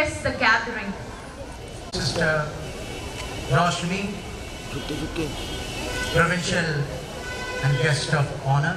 bless the gathering. Sister Roshni, Provincial and Guest of Honor,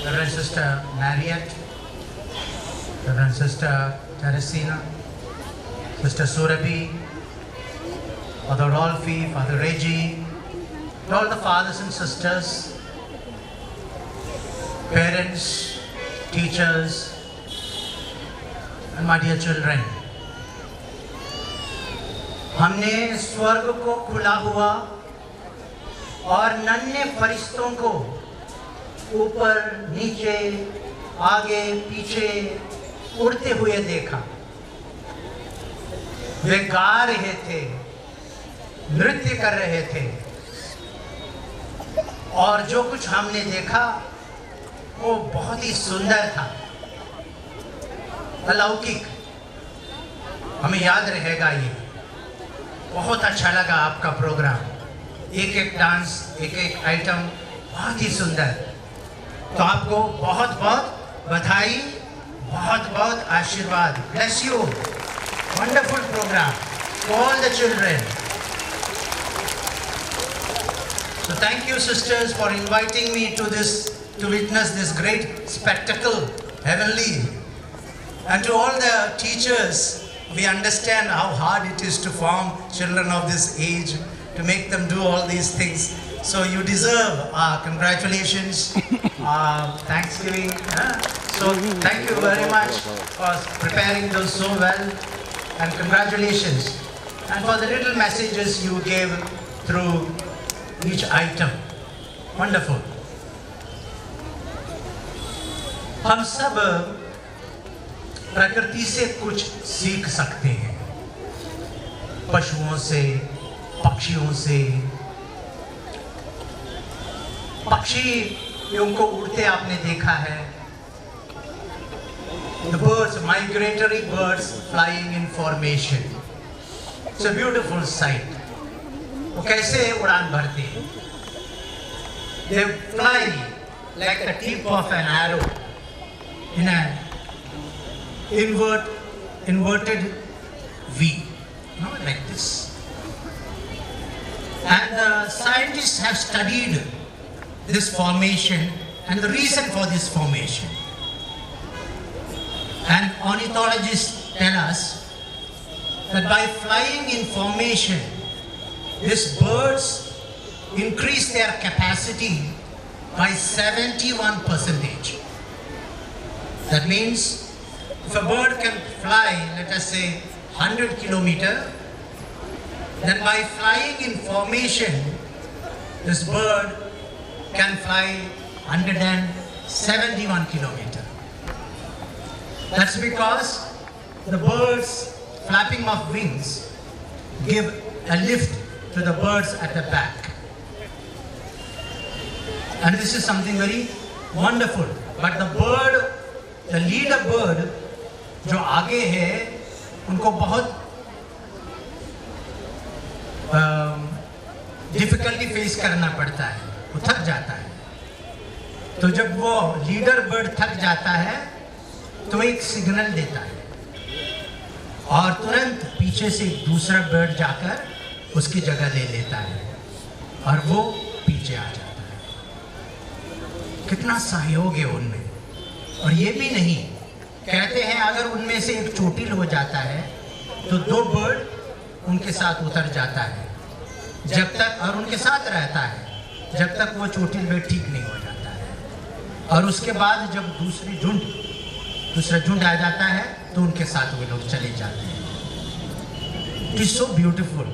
Reverend Sister Marriott, Reverend Sister Teresina, Sister Surabhi, Father Rolfi, Father Reggie, all the fathers and sisters, parents, teachers, and my dear children. हमने स्वर्ग को खुला हुआ और नन्हे फरिश्तों को ऊपर नीचे आगे पीछे उड़ते हुए देखा। वे गा रहे थे, नृत्य कर रहे थे, और जो कुछ हमने देखा वो बहुत ही सुंदर था, अलौकिक। हमें याद रहेगा ये। बहुत अच्छा लगा आपका प्रोग्राम, एक एक डांस, एक एक आइटम बहुत ही सुंदर। तो आपको बहुत बहुत बधाई, बहुत बहुत आशीर्वाद। Bless you, wonderful programme to all the children. So thank you sisters for inviting me to witness this great spectacle, heavenly. And to all the teachers, we understand how hard it is to form children of this age, to make them do all these things. So you deserve congratulations, Thanksgiving. So thank you very much for preparing those so well, and congratulations. And for the little messages you gave through each item. Wonderful. हम सब प्रकृति से कुछ सीख सकते हैं, पशुओं से, पक्षियों से। पक्षी उनको उड़ते आपने देखा है। The birds, migratory birds flying in formation. It's a beautiful sight. वो कैसे उड़ान भरते हैं? They fly like the tip of an arrow in an inverted V, like this. And the scientists have studied this formation and the reason for this formation. And ornithologists tell us that by flying in formation, these birds increase their capacity by 71%. That means if a bird can fly, let us say 100 kilometers, then by flying in formation, this bird can fly 171 kilometers. That's because the bird's flapping of wings give a lift to the birds at the back. And this is something very wonderful. But the bird, the leader bird, जो आगे है, उनको बहुत difficulty face करना पड़ता है, वो थक जाता है। तो जब वो लीडर बर्ड थक जाता है तो एक सिग्नल देता है और तुरंत पीछे से दूसरा बर्ड जाकर उसकी जगह ले लेता है और वो पीछे आ जाता है। कितना सहयोग है उनमें। और ये भी नहीं, कहते हैं अगर उनमें से एक चोटिल हो जाता है तो दो बर्ड उनके साथ उतर जाता है जब तक, और उनके साथ रहता है जब तक वो चोटिल बर्ड ठीक नहीं हो जाता है। और उसके बाद जब दूसरा झुंड आ जाता है तो उनके साथ वे लोग चले जाते हैं। It is so beautiful.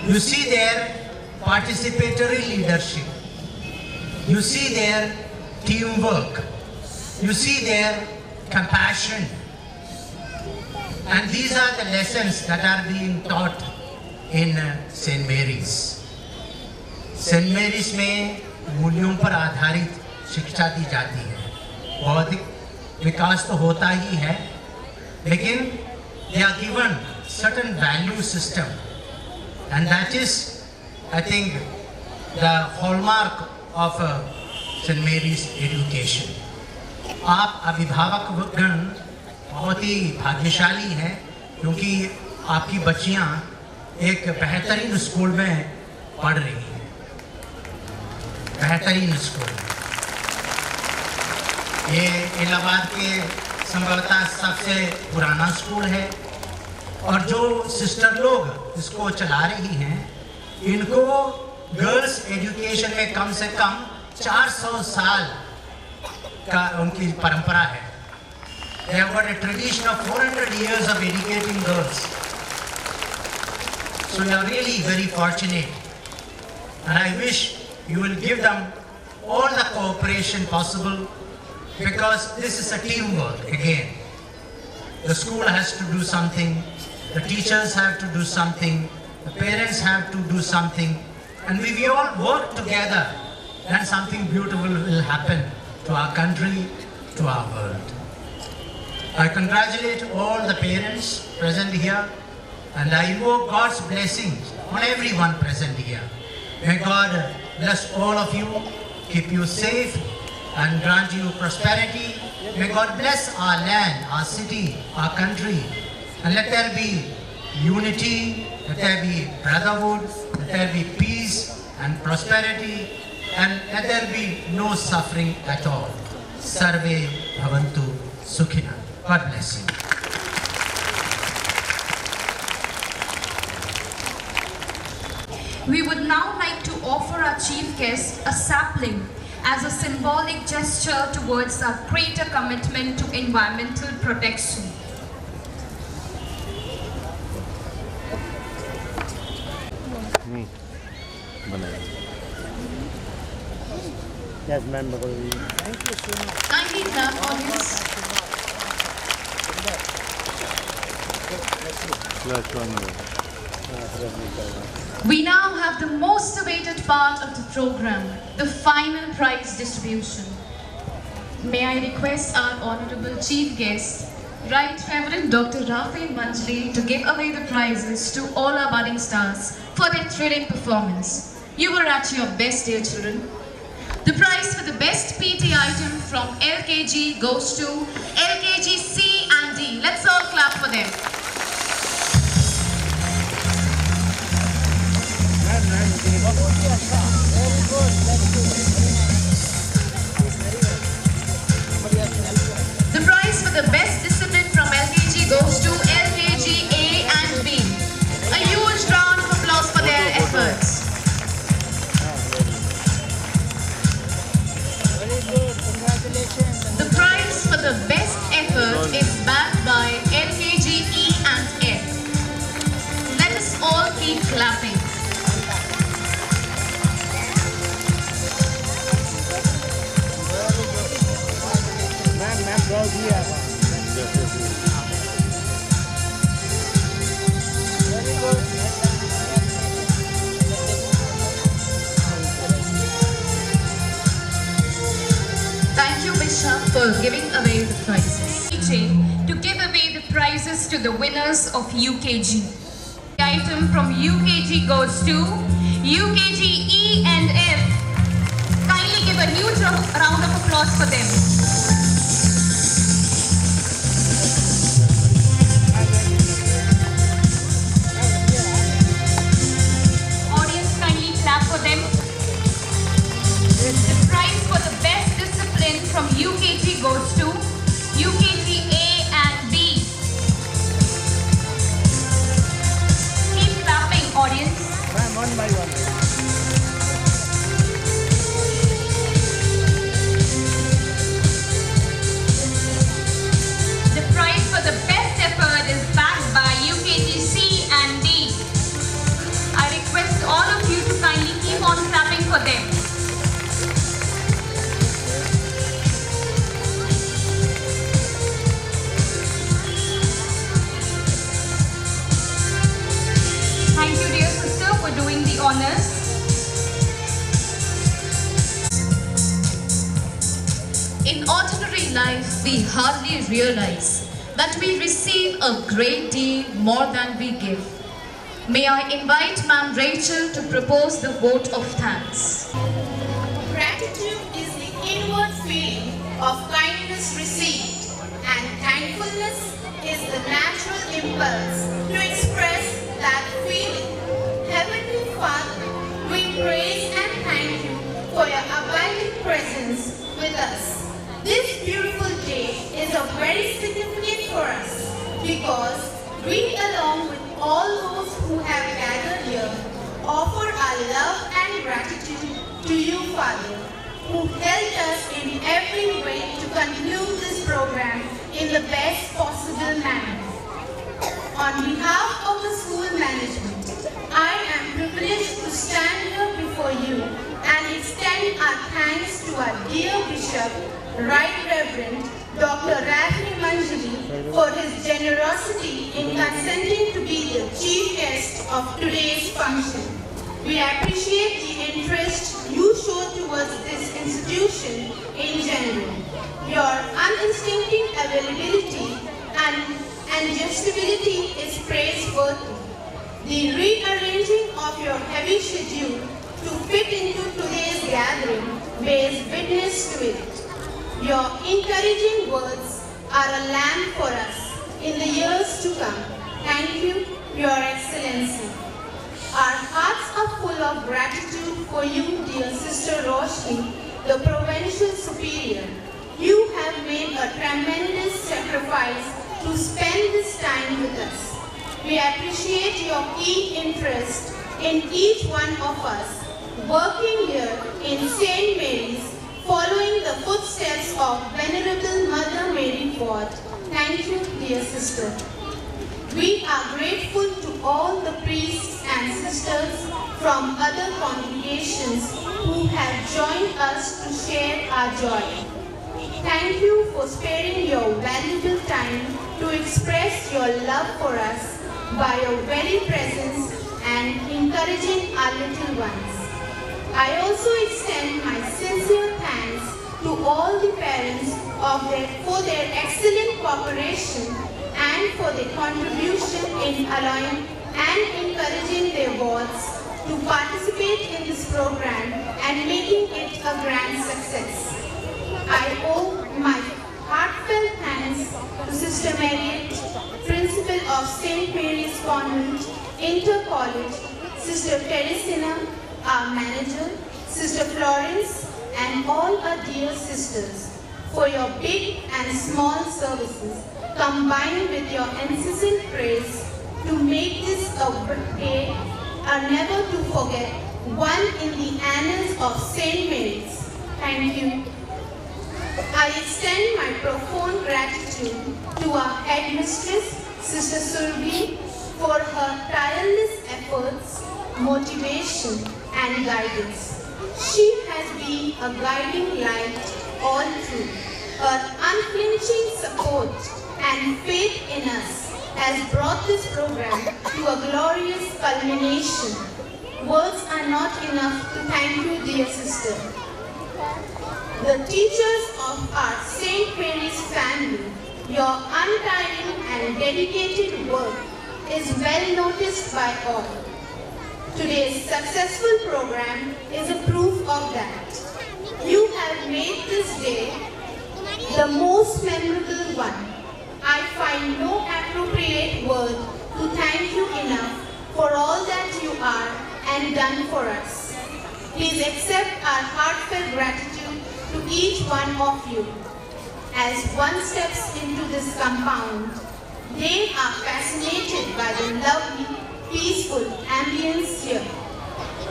You see their participatory leadership. You see their teamwork. You see their compassion. And these are the lessons that are being taught in St. Mary's. St. Mary's में मूल्यों पर आधारित शिक्षा दी जाती है। बौद्धिक विकास तो होता ही है, लेकिन they are given certain value system, and that is, I think, the hallmark of St. Mary's education. आप अभिभावक गण बहुत ही भाग्यशाली हैं क्योंकि आपकी बच्चियां एक बेहतरीन स्कूल में पढ़ रही हैं, बेहतरीन स्कूल। ये इलाहाबाद के संभवतः सबसे पुराना स्कूल है और जो सिस्टर लोग इसको चला रही हैं, इनको गर्ल्स एजुकेशन में कम से कम 400 साल का उनकी परंपरा है। They have got a tradition of 400 years of educating girls. So you are really very fortunate, and I wish you will give them all the cooperation possible, because this is a teamwork again. The school has to do something, the teachers have to do something, the parents have to do something, and if we all work together, then something beautiful will happen to our country, to our world. I congratulate all the parents present here, and I invoke God's blessings on everyone present here. May God bless all of you, keep you safe, and grant you prosperity. May God bless our land, our city, our country, and let there be unity, let there be brotherhood, let there be peace and prosperity, and let there be no suffering at all. Sarve bhavantu sukhina. God bless you. We would now like to offer our chief guest a sapling as a symbolic gesture towards our greater commitment to environmental protection. Yes, ma'am. Thank you so much. Kindly clap, audience. We now have the most awaited part of the program, the final prize distribution. May I request our honorable chief guest, Right Reverend Dr. Rafael Manjli, to give away the prizes to all our budding stars for their thrilling performance. You were at your best, dear children. The prize for the best PT item from LKG goes to LKG C and D. Let's all clap for them. The prize for the best discipline from LKG goes to LKG A and B. A huge round of applause for their efforts. Very good. Congratulations. The prize for the best effort is backed by LKG E and F. Let us all keep clapping. Ma'am, draw here. Very good. Thank you, Bishop, for giving away the prizes. To give away the prizes to the winners of UKG. The item from UKG goes to UKG E and F. Kindly give a huge round of applause for them. Audience, kindly clap for them. The prize for the best discipline from UKG goes to UKG A and B. Keep clapping, audience. Ma'am, one by one. The prize for the best effort is backed by UKG C and D. I request all of you to kindly keep on clapping for them. Thank you, dear sister, for doing the honors. In ordinary life, we hardly realize that we receive a great deal more than we give. May I invite Ma'am Rachel to propose the vote of thanks. Gratitude is the inward feeling of kindness received and thankfulness is the natural impulse to express that feeling. Heavenly Father, we praise and thank you for your abiding presence with us. This beautiful day is very significant for us because we, along with all those who have gathered here, offer our love and gratitude to you, Father, who helped us in every way to conclude this program in the best possible manner. On behalf of the school management, I am privileged to stand here before you and extend our thanks to our dear Bishop, Right Reverend Dr. Rafni Manjari, for his generosity in consenting to be the chief guest of today's function. We appreciate the interest you show towards this institution in general. Your unstinting availability and adjustability is praiseworthy. The rearranging of your heavy schedule to fit into today's gathering bears witness to it. Your encouraging words are a lamp for us in the years to come. Thank you, Your Excellency. Our hearts are full of gratitude for you, dear Sister Roshni, the Provincial Superior. You have made a tremendous sacrifice to spend this time with us. We appreciate your keen interest in each one of us, working here in St. Mary's, following the footsteps of Venerable Mother Mary Ford. Thank you, dear sister. We are grateful to all the priests and sisters from other congregations who have joined us to share our joy. Thank you for sparing your valuable time to express your love for us by your very presence and encouraging our little ones. I also extend my sincere thanks to all the parents for their excellent cooperation and for their contribution in allowing and encouraging their wards to participate in this program and making it a grand success. I owe my heartfelt thanks to Sister Marriott, Principal of St. Mary's Convent, Inter College, Sister Teresina, our manager, Sister Florence, and all our dear sisters, for your big and small services, combined with your incessant praise, to make this a day a never to forget, one in the annals of St. Mary's. Thank you. I extend my profound gratitude to our headmistress, Sister Surbi, for her tireless efforts, motivation, and guidance. She has been a guiding light all through. Her unflinching support and faith in us has brought this program to a glorious culmination. Words are not enough to thank you, dear sister. The teachers of our St. Mary's family, your untiring and dedicated work is well noticed by all. Today's successful program is a proof of that. You have made this day the most memorable one. I find no appropriate word to thank you enough for all that you are and done for us. Please accept our heartfelt gratitude to each one of you. As one steps into this compound, they are fascinated by the lovely, peaceful ambience here.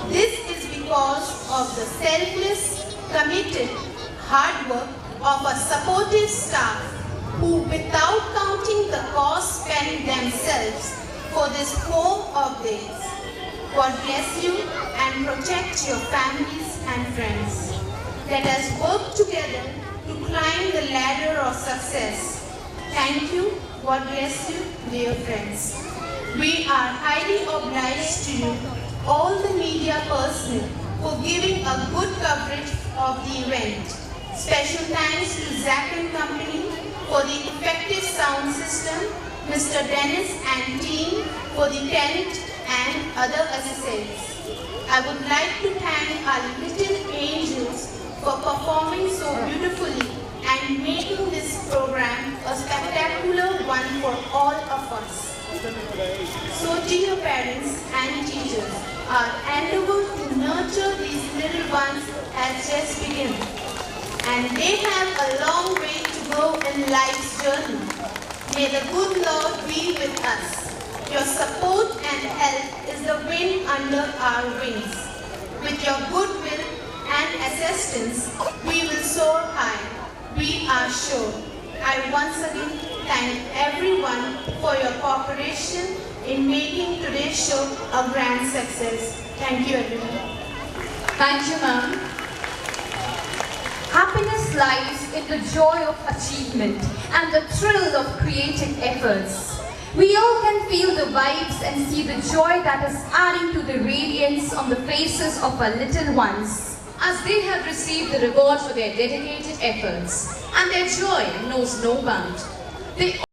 This is because of the selfless, committed, hard work of a supportive staff who, without counting the cost, spend themselves for this home of theirs. God bless you and protect your families and friends. Let us work together to climb the ladder of success. Thank you. God bless you, dear friends. We are highly obliged to you, all the media personnel, for giving a good coverage of the event. Special thanks to Zach & Company for the effective sound system, Mr. Dennis and team for the tent and other accessories. I would like to thank our little angels for performing so beautifully and making this program a spectacular one for all of us. So dear parents and teachers, our endeavor to nurture these little ones has just begun. And they have a long way to go in life's journey. May the good Lord be with us. Your support and help is the wind under our wings. With your goodwill and assistance, we will soar high. We are sure. I once again thank everyone for your cooperation in making today's show a grand success. Thank you, everyone. Thank you, ma'am. Happiness lies in the joy of achievement and the thrill of creative efforts. We all can feel the vibes and see the joy that is adding to the radiance on the faces of our little ones, as they have received the reward for their dedicated efforts, and their joy knows no bound. They